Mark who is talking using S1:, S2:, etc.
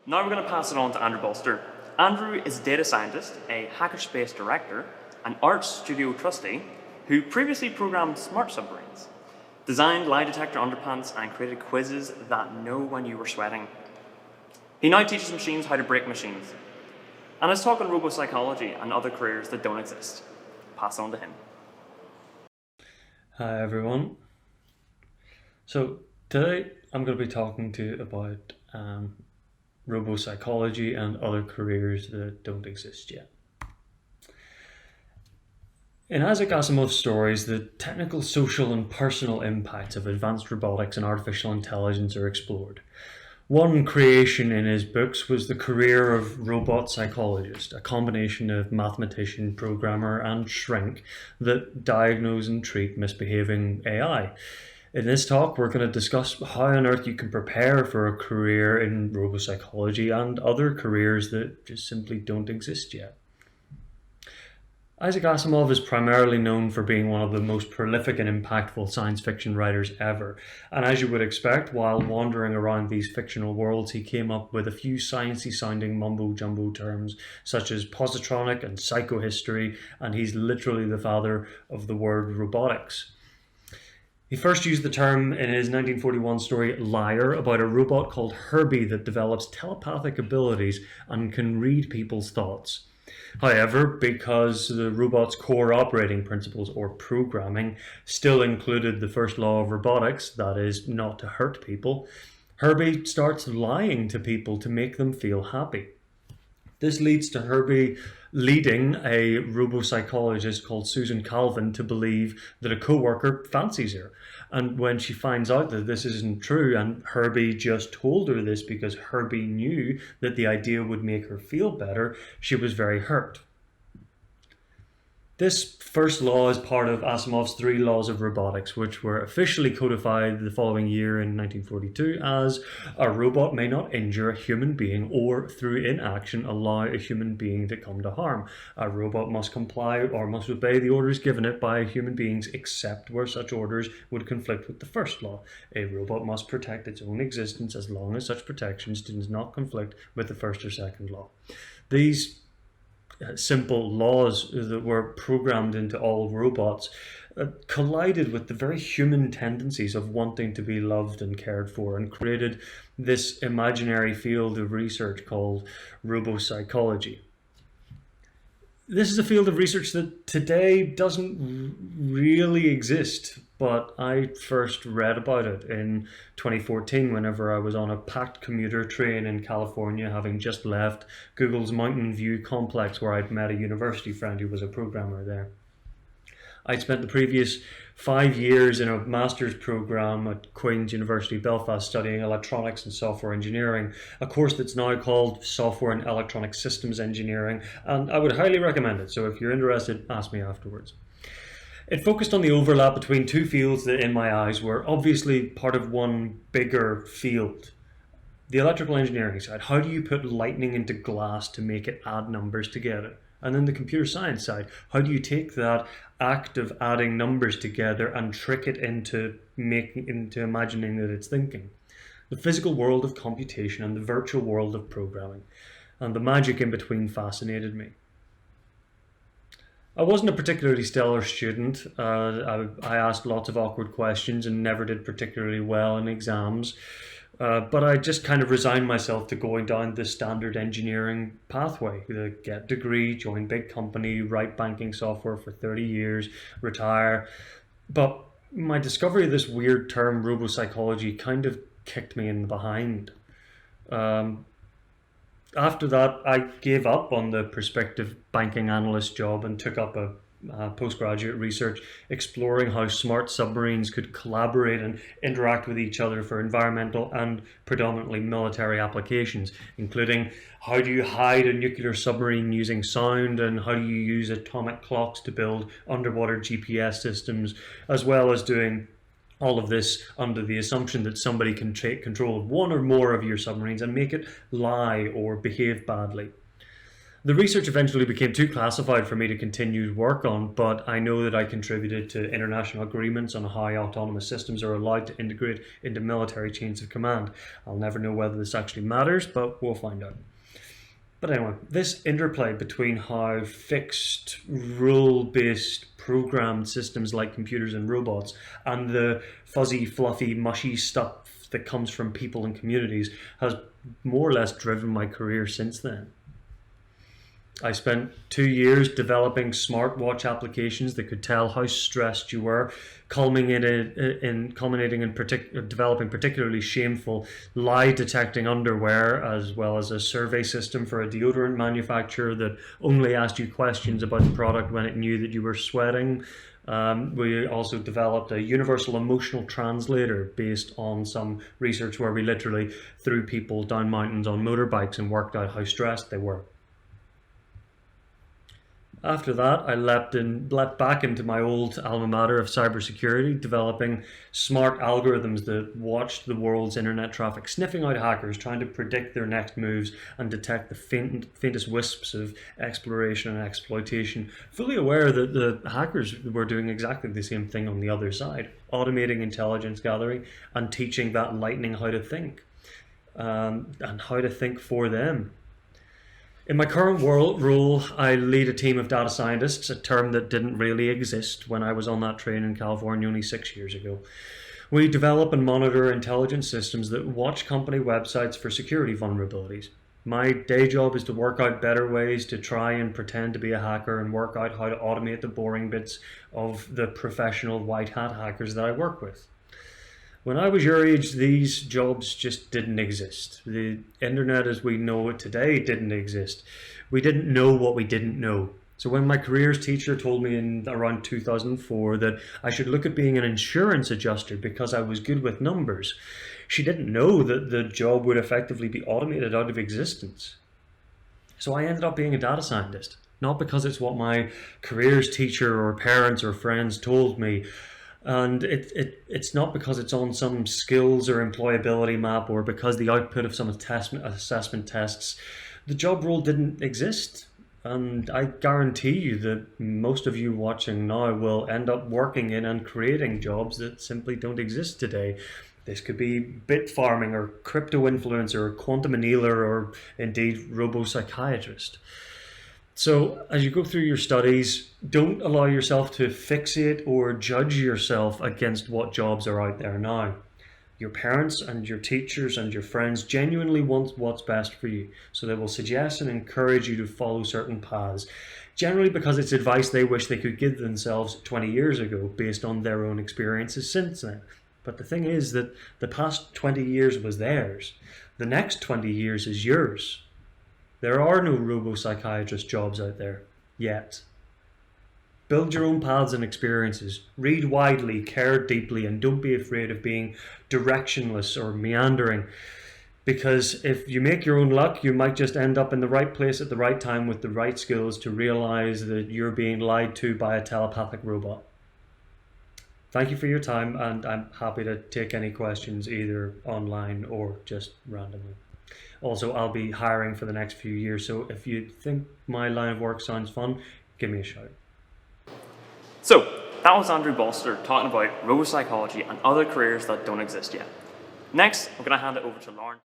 S1: Now we're going to pass it on to Andrew Bolster. Andrew is a data scientist, a hackerspace director, an art studio trustee who previously programmed smart submarines, designed lie detector underpants, and created quizzes that know when you were sweating. He now teaches machines how to break machines, and is talking robopsychology and other careers that don't exist. Pass on to him.
S2: Hi everyone. So today I'm going to be talking to you about robopsychology and other careers that don't exist yet. In Isaac Asimov's stories, the technical, social and personal impacts of advanced robotics and artificial intelligence are explored. One creation in his books was the career of robot psychologist, a combination of mathematician, programmer and shrink that diagnose and treat misbehaving AI. In this talk, we're going to discuss how on earth you can prepare for a career in robopsychology and other careers that just simply don't exist yet. Isaac Asimov is primarily known for being one of the most prolific and impactful science fiction writers ever. And as you would expect, while wandering around these fictional worlds, he came up with a few sciencey sounding mumbo-jumbo terms such as positronic and psychohistory, and he's literally the father of the word robotics. He first used the term in his 1941 story Liar about a robot called Herbie that develops telepathic abilities and can read people's thoughts. However, because the robot's core operating principles or programming still included the first law of robotics, that is, not to hurt people, Herbie starts lying to people to make them feel happy. This leads to Herbie leading a robopsychologist called Susan Calvin to believe that a co-worker fancies her. And when she finds out that this isn't true, and Herbie just told her this because Herbie knew that the idea would make her feel better, she was very hurt. This first law is part of Asimov's 3 laws of robotics, which were officially codified the following year in 1942 as a robot may not injure a human being or through inaction allow a human being to come to harm. A robot must comply or must obey the orders given it by human beings except where such orders would conflict with the first law. A robot must protect its own existence as long as such protections do not conflict with the first or second law. These simple laws that were programmed into all robots collided with the very human tendencies of wanting to be loved and cared for and created this imaginary field of research called robopsychology. This is a field of research that today doesn't really exist, but I first read about it in 2014 whenever I was on a packed commuter train in California, having just left Google's Mountain View complex where I'd met a university friend who was a programmer there. I'd spent the previous 5 years in a master's program at Queen's University Belfast studying electronics and software engineering, a course that's now called Software and Electronic Systems Engineering, and I would highly recommend it, so if you're interested, ask me afterwards. It focused on the overlap between 2 fields that in my eyes were obviously part of one bigger field. The electrical engineering side, how do you put lightning into glass to make it add numbers together? And then the computer science side, how do you take that act of adding numbers together and trick it into imagining that it's thinking? The physical world of computation and the virtual world of programming. And the magic in between fascinated me. I wasn't a particularly stellar student. I asked lots of awkward questions and never did particularly well in exams. But I just kind of resigned myself to going down the standard engineering pathway. Get degree, join big company, write banking software for 30 years, retire. But my discovery of this weird term, robopsychology, kind of kicked me in the behind. After that, I gave up on the prospective banking analyst job and took up a postgraduate research exploring how smart submarines could collaborate and interact with each other for environmental and predominantly military applications, including how do you hide a nuclear submarine using sound and how do you use atomic clocks to build underwater GPS systems, as well as doing all of this under the assumption that somebody can take control of one or more of your submarines and make it lie or behave badly. The research eventually became too classified for me to continue to work on, but I know that I contributed to international agreements on how autonomous systems are allowed to integrate into military chains of command. I'll never know whether this actually matters, but we'll find out. But anyway, this interplay between how fixed, rule-based, programmed systems like computers and robots and the fuzzy, fluffy, mushy stuff that comes from people and communities has more or less driven my career since then. I spent 2 years developing smartwatch applications that could tell how stressed you were, culminating in developing particularly shameful lie-detecting underwear, as well as a survey system for a deodorant manufacturer that only asked you questions about the product when it knew that you were sweating. We also developed a universal emotional translator based on some research where we literally threw people down mountains on motorbikes and worked out how stressed they were. After that, I leapt back into my old alma mater of cybersecurity, developing smart algorithms that watched the world's internet traffic, sniffing out hackers, trying to predict their next moves and detect the faintest wisps of exploration and exploitation, fully aware that the hackers were doing exactly the same thing on the other side, automating intelligence gathering and teaching that lightning how to think, and how to think for them. In my current role, I lead a team of data scientists, a term that didn't really exist when I was on that train in California only 6 years ago. We develop and monitor intelligence systems that watch company websites for security vulnerabilities. My day job is to work out better ways to try and pretend to be a hacker and work out how to automate the boring bits of the professional white hat hackers that I work with. When I was your age, these jobs just didn't exist. The internet as we know it today didn't exist. We didn't know what we didn't know. So when my careers teacher told me in around 2004 that I should look at being an insurance adjuster because I was good with numbers, she didn't know that the job would effectively be automated out of existence. So I ended up being a data scientist, not because it's what my careers teacher or parents or friends told me, and it's not because it's on some skills or employability map or because the output of some assessment tests. The job role didn't exist. And I guarantee you that most of you watching now will end up working in and creating jobs that simply don't exist today. This could be bit farming or crypto influencer or quantum annealer or indeed robopsychiatrist. So as you go through your studies, don't allow yourself to fixate or judge yourself against what jobs are out there now. Your parents and your teachers and your friends genuinely want what's best for you, so they will suggest and encourage you to follow certain paths, generally because it's advice they wish they could give themselves 20 years ago based on their own experiences since then. But the thing is that the past 20 years was theirs. The next 20 years is yours. There are no robo-psychiatrist jobs out there, yet. Build your own paths and experiences. Read widely, care deeply, and don't be afraid of being directionless or meandering. Because if you make your own luck, you might just end up in the right place at the right time with the right skills to realize that you're being lied to by a telepathic robot. Thank you for your time, and I'm happy to take any questions either online or just randomly. Also, I'll be hiring for the next few years, so if you think my line of work sounds fun, give me a shout.
S1: So, that was Andrew Bolster talking about robopsychology and other careers that don't exist yet. Next, I'm going to hand it over to Lauren.